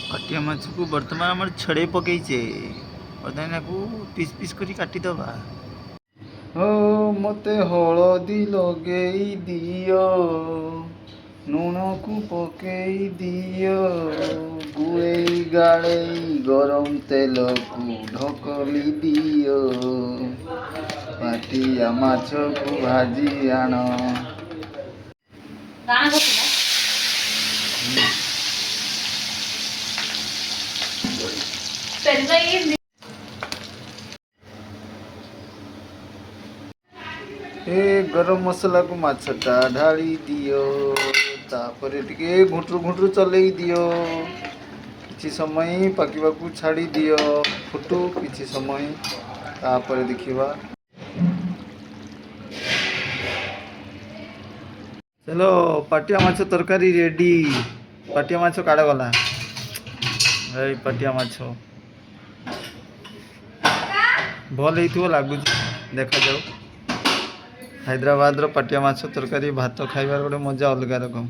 पाटिया माछ को बर्तमान आम छड़े पकईचे बर्तमान को पीस पीस करी काटिदबा। ओ मते हलदी लगेई दियो नून को पकई दियो गुड़े गाड़े गरम तेल को ढकली दियो पाटिया माछ को भाजी आण। ए गरम मसला को माछटा ढाली दियो तापर टिके घुटरू घुटरू चलई दियो किछि समय पकवा को छाड़ी दियो फुटू किछि समय तापर देखिबा। चलो पाटिया माछ तरकारी रेडी। पाटिया माछ काढ़ गला ए पाटिया माछ भल हो लगुच देखा जाऊ। हैदराबाद पाटिया माछ तरकारी भात खाइबार गोटे मजा अलग रकम।